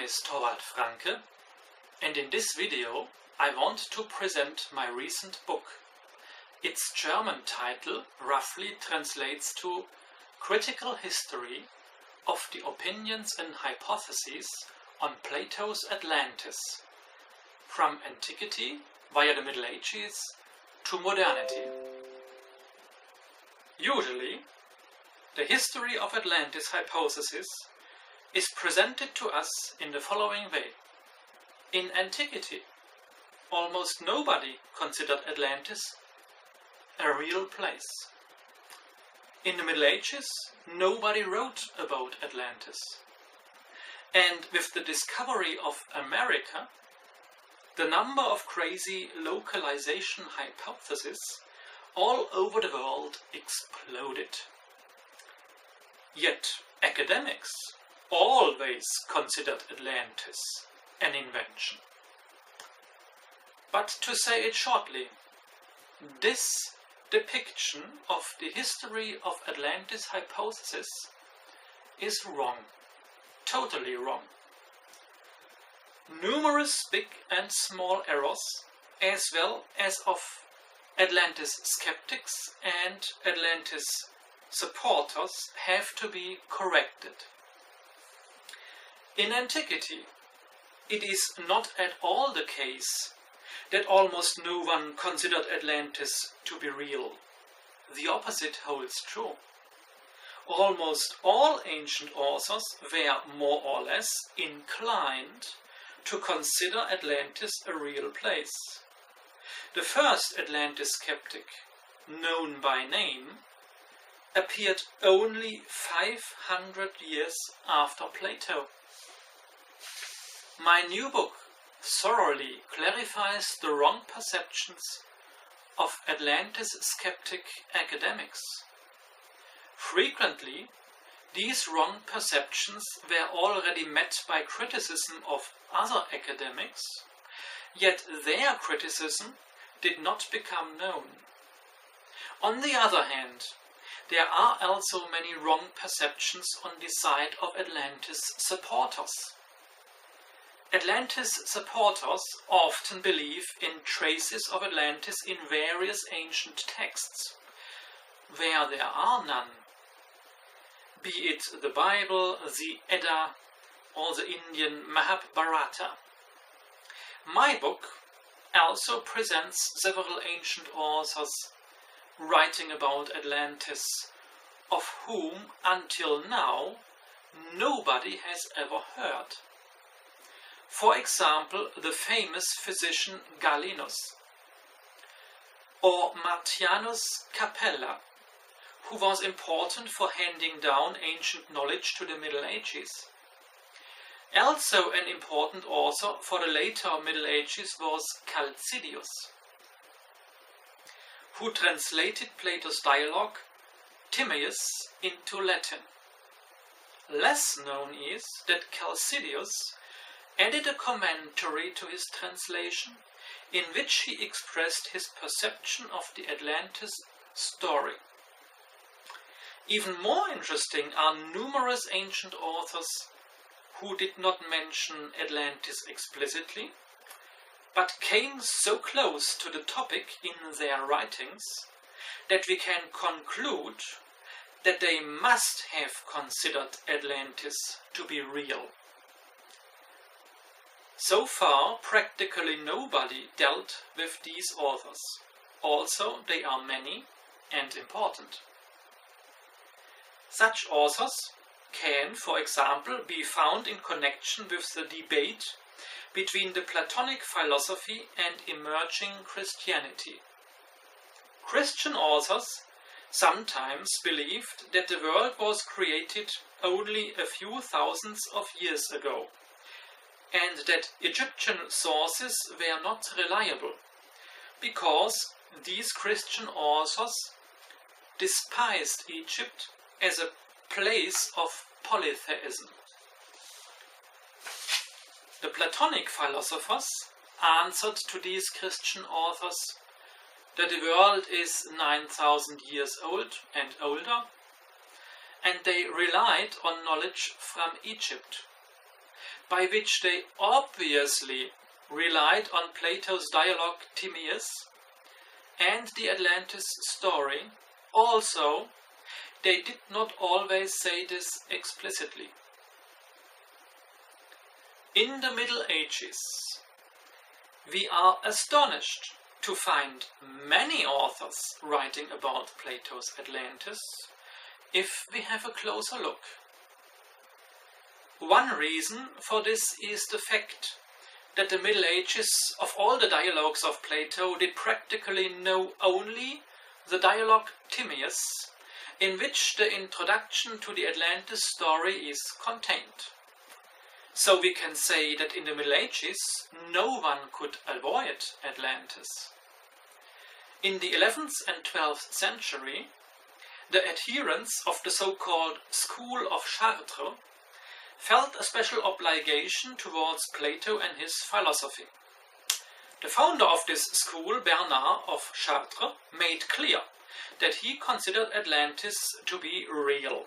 is Thorwald Franke, and in this video I want to present my recent book. Its German title roughly translates to Critical History of the Opinions and Hypotheses on Plato's Atlantis, from Antiquity via the Middle Ages to Modernity. Usually, the history of Atlantis hypothesis is presented to us in the following way. In Antiquity, almost nobody considered Atlantis a real place. In the Middle Ages, nobody wrote about Atlantis. And with the discovery of America, the number of crazy localization hypotheses all over the world exploded. Yet academics always considered Atlantis an invention. But to say it shortly, this depiction of the history of Atlantis hypothesis is wrong, totally wrong. Numerous big and small errors, as well as of Atlantis skeptics and Atlantis supporters, have to be corrected. In Antiquity, it is not at all the case that almost no one considered Atlantis to be real. The opposite holds true. Almost all ancient authors were more or less inclined to consider Atlantis a real place. The first Atlantis skeptic, known by name, appeared only 500 years after Plato. My new book thoroughly clarifies the wrong perceptions of Atlantis skeptic academics. Frequently, these wrong perceptions were already met by criticism of other academics, yet their criticism did not become known. On the other hand, there are also many wrong perceptions on the side of Atlantis supporters. Atlantis supporters often believe in traces of Atlantis in various ancient texts, where there are none, be it the Bible, the Edda, or the Indian Mahabharata. My book also presents several ancient authors writing about Atlantis, of whom until now nobody has ever heard. For example, the famous physician Galenus, or Martianus Capella, who was important for handing down ancient knowledge to the Middle Ages. Also an important author for the later Middle Ages was Calcidius, who translated Plato's dialogue Timaeus into Latin. Less known is that Calcidius added a commentary to his translation in which he expressed his perception of the Atlantis story. Even more interesting are numerous ancient authors who did not mention Atlantis explicitly, but came so close to the topic in their writings that we can conclude that they must have considered Atlantis to be real. So far, practically nobody dealt with these authors. Also, they are many and important. Such authors can, for example, be found in connection with the debate between the Platonic philosophy and emerging Christianity. Christian authors sometimes believed that the world was created only a few thousands of years ago, and that Egyptian sources were not reliable, because these Christian authors despised Egypt as a place of polytheism. The Platonic philosophers answered to these Christian authors that the world is 9,000 years old and older, and they relied on knowledge from Egypt. by which they obviously relied on Plato's dialogue Timaeus and the Atlantis story, also they did not always say this explicitly. In the Middle Ages, we are astonished to find many authors writing about Plato's Atlantis if we have a closer look. One reason for this is the fact that the Middle Ages, of all the dialogues of Plato, did practically know only the dialogue Timaeus, in which the introduction to the Atlantis story is contained. So we can say that in the Middle Ages no one could avoid Atlantis. In the 11th and 12th century, the adherents of the so-called School of Chartres felt a special obligation towards Plato and his philosophy. The founder of this school, Bernard of Chartres, made clear that he considered Atlantis to be real.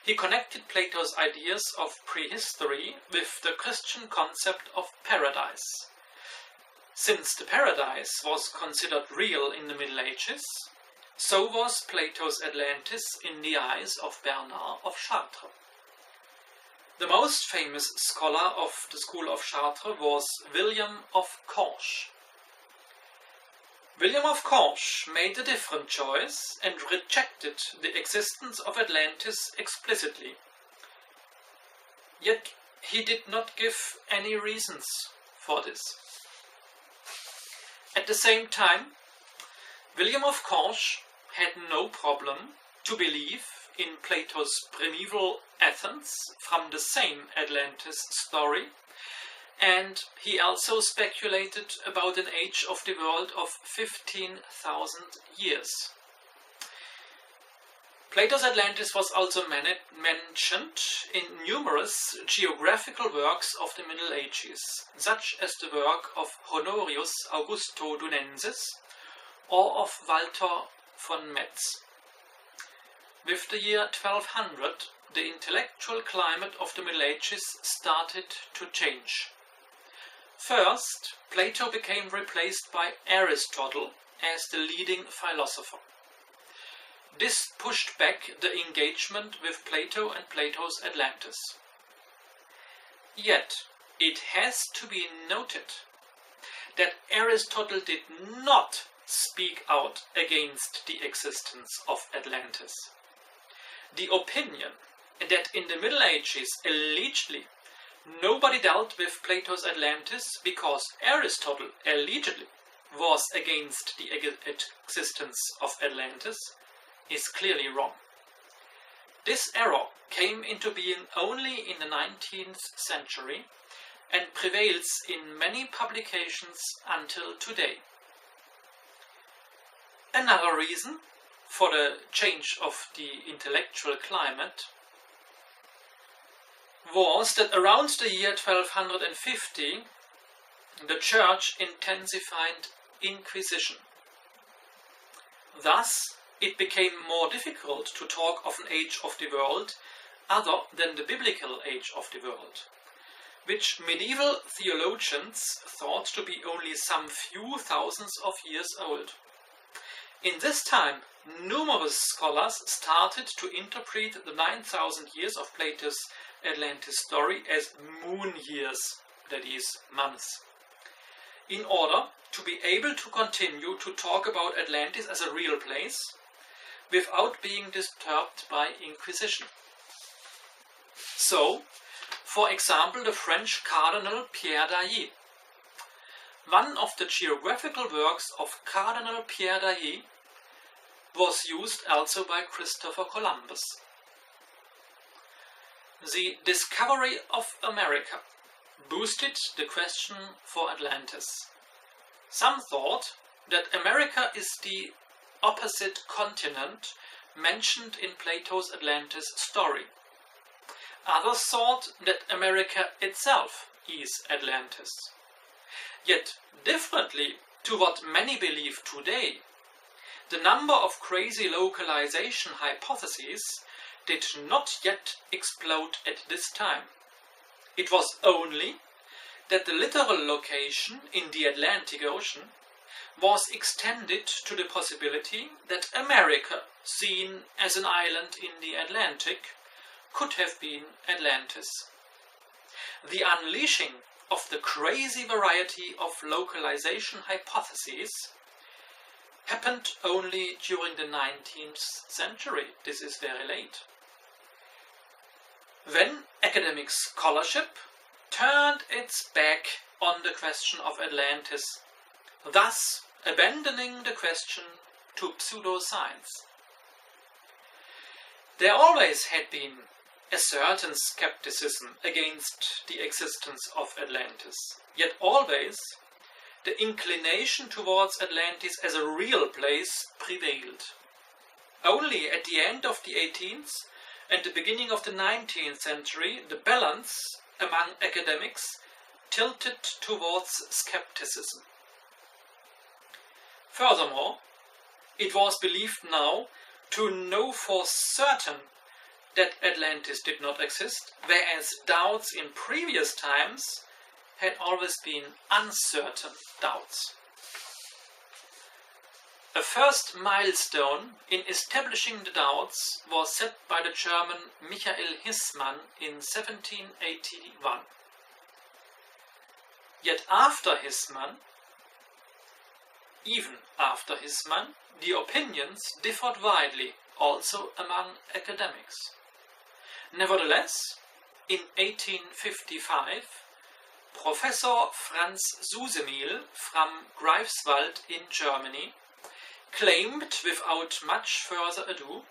He connected Plato's ideas of prehistory with the Christian concept of paradise. Since the paradise was considered real in the Middle Ages, so was Plato's Atlantis in the eyes of Bernard of Chartres. The most famous scholar of the School of Chartres was William of Conches. William of Conches made a different choice and rejected the existence of Atlantis explicitly. Yet he did not give any reasons for this. At the same time, William of Conches had no problem to believe in Plato's primeval Athens from the same Atlantis story, and he also speculated about an age of the world of 15,000 years. Plato's Atlantis was also mentioned in numerous geographical works of the Middle Ages, such as the work of Honorius Augustodunensis or of Walter von Metz. With the year 1200, the intellectual climate of the Middle Ages started to change. First, Plato became replaced by Aristotle as the leading philosopher. This pushed back the engagement with Plato and Plato's Atlantis. Yet, it has to be noted that Aristotle did not speak out against the existence of Atlantis. The opinion that in the Middle Ages, allegedly, nobody dealt with Plato's Atlantis because Aristotle, allegedly, was against the existence of Atlantis is clearly wrong. This error came into being only in the 19th century and prevails in many publications until today. Another reason for the change of the intellectual climate was that around the year 1250 the Church intensified Inquisition. Thus, it became more difficult to talk of an age of the world other than the biblical age of the world, which medieval theologians thought to be only some few thousands of years old. In this time, numerous scholars started to interpret the 9,000 years of Plato's Atlantis story as moon years, that is, months, in order to be able to continue to talk about Atlantis as a real place without being disturbed by Inquisition. So, for example, the French Cardinal Pierre d'Ailly. One of the geographical works of Cardinal Pierre d'Ailly was used also by Christopher Columbus. The discovery of America boosted the question for Atlantis. Some thought that America is the opposite continent mentioned in Plato's Atlantis story. Others thought that America itself is Atlantis. Yet, differently to what many believe today, the number of crazy localization hypotheses did not yet explode at this time. It was only that the literal location in the Atlantic Ocean was extended to the possibility that America, seen as an island in the Atlantic, could have been Atlantis. The unleashing of the crazy variety of localization hypotheses happened only during the 19th century. This is very late, when academic scholarship turned its back on the question of Atlantis, thus abandoning the question to pseudoscience. There always had been a certain skepticism against the existence of Atlantis, yet always the inclination towards Atlantis as a real place prevailed. Only at the end of the 18th and the beginning of the 19th century, the balance among academics tilted towards skepticism. Furthermore, it was believed now to know for certain that Atlantis did not exist, whereas doubts in previous times had always been uncertain doubts. A first milestone in establishing the doubts was set by the German Michael Hissmann in 1781. Yet even after Hissmann, the opinions differed widely, also among academics. Nevertheless, in 1855, Professor Franz Susemil from Greifswald in Germany claimed without much further ado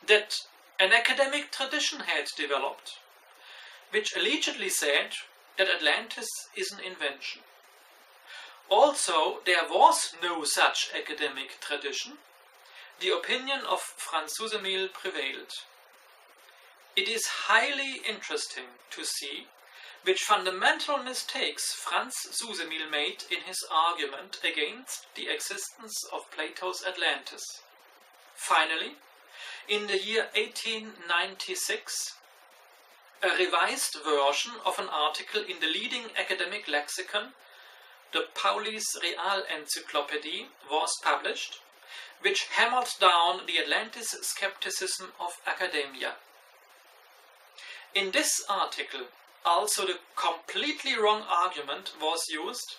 that an academic tradition had developed, which allegedly said that Atlantis is an invention. Also, there was no such academic tradition. The opinion of Franz Susemil prevailed. It is highly interesting to see which fundamental mistakes Franz Susemil made in his argument against the existence of Plato's Atlantis. Finally, in the year 1896, a revised version of an article in the leading academic lexicon, the Paulis Real Encyclopedia, was published, which hammered down the Atlantis skepticism of academia. In this article, also the completely wrong argument was used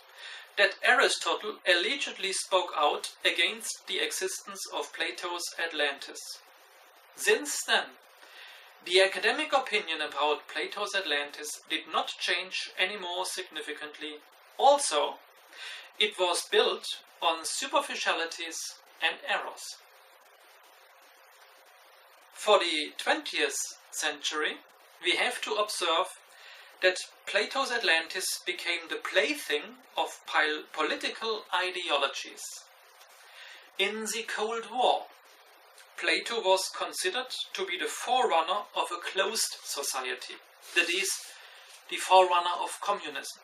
that Aristotle allegedly spoke out against the existence of Plato's Atlantis. Since then, the academic opinion about Plato's Atlantis did not change any more significantly. Also, it was built on superficialities and errors. For the 20th century, we have to observe that Plato's Atlantis became the plaything of political ideologies. In the Cold War, Plato was considered to be the forerunner of a closed society, that is, the forerunner of communism.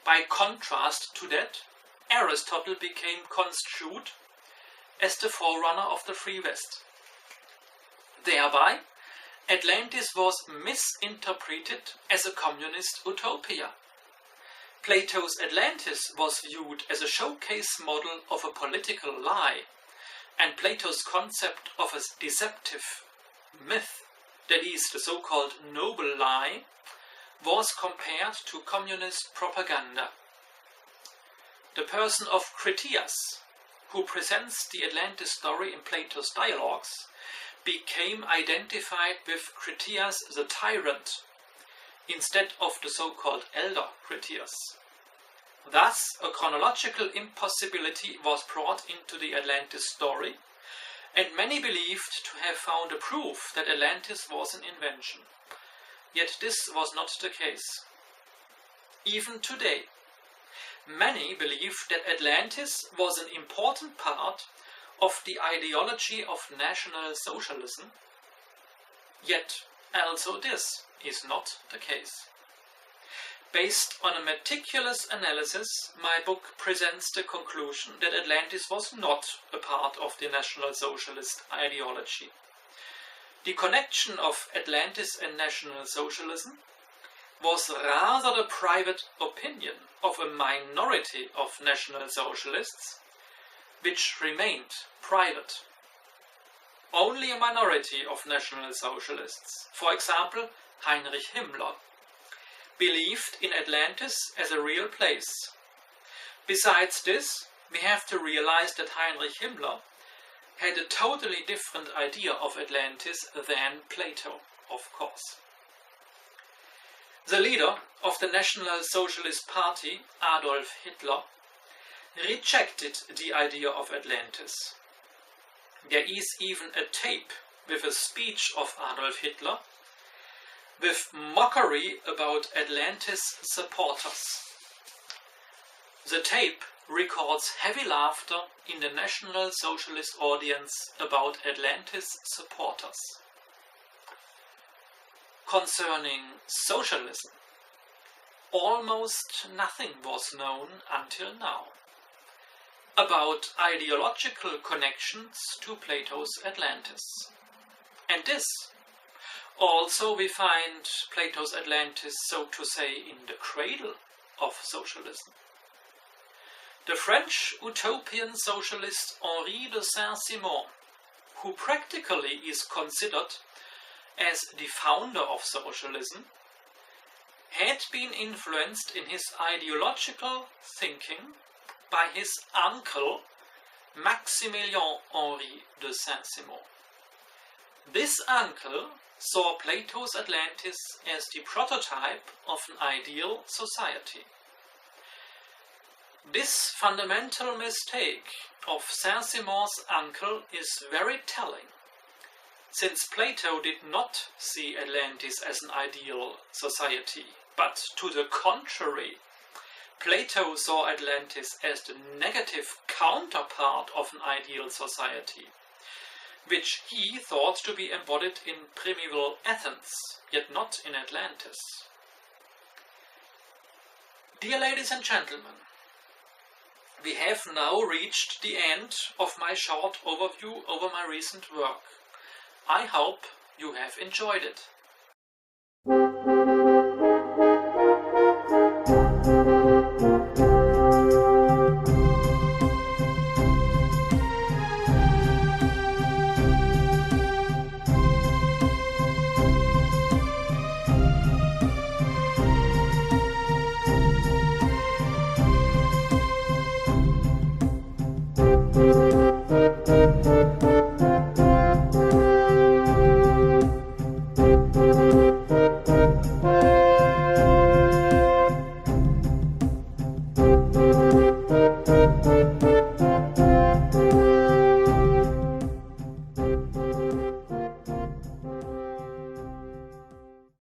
By contrast to that, Aristotle became construed as the forerunner of the Free West. Thereby, Atlantis was misinterpreted as a communist utopia. Plato's Atlantis was viewed as a showcase model of a political lie, and Plato's concept of a deceptive myth, that is, the so-called noble lie, was compared to communist propaganda. The person of Critias, who presents the Atlantis story in Plato's dialogues, became identified with Critias the tyrant, instead of the so-called elder Critias. Thus, a chronological impossibility was brought into the Atlantis story, and many believed to have found a proof that Atlantis was an invention. Yet this was not the case. Even today, many believe that Atlantis was an important part of the ideology of National Socialism, yet also this is not the case. Based on a meticulous analysis, my book presents the conclusion that Atlantis was not a part of the National Socialist ideology. The connection of Atlantis and National Socialism was rather the private opinion of a minority of National Socialists, which remained private. Only a minority of National Socialists, for example Heinrich Himmler, believed in Atlantis as a real place. Besides this, we have to realize that Heinrich Himmler had a totally different idea of Atlantis than Plato, of course. The leader of the National Socialist Party, Adolf Hitler, rejected the idea of Atlantis. There is even a tape with a speech of Adolf Hitler with mockery about Atlantis supporters. The tape records heavy laughter in the National Socialist audience about Atlantis supporters. Concerning socialism, almost nothing was known until now about ideological connections to Plato's Atlantis. And this also we find Plato's Atlantis, so to say, in the cradle of socialism. The French utopian socialist Henri de Saint-Simon, who practically is considered as the founder of socialism, had been influenced in his ideological thinking by his uncle Maximilien Henri de Saint-Simon. This uncle saw Plato's Atlantis as the prototype of an ideal society. This fundamental mistake of Saint-Simon's uncle is very telling, since Plato did not see Atlantis as an ideal society, but to the contrary, Plato saw Atlantis as the negative counterpart of an ideal society, which he thought to be embodied in primeval Athens, yet not in Atlantis. Dear ladies and gentlemen, we have now reached the end of my short overview over my recent work. I hope you have enjoyed it.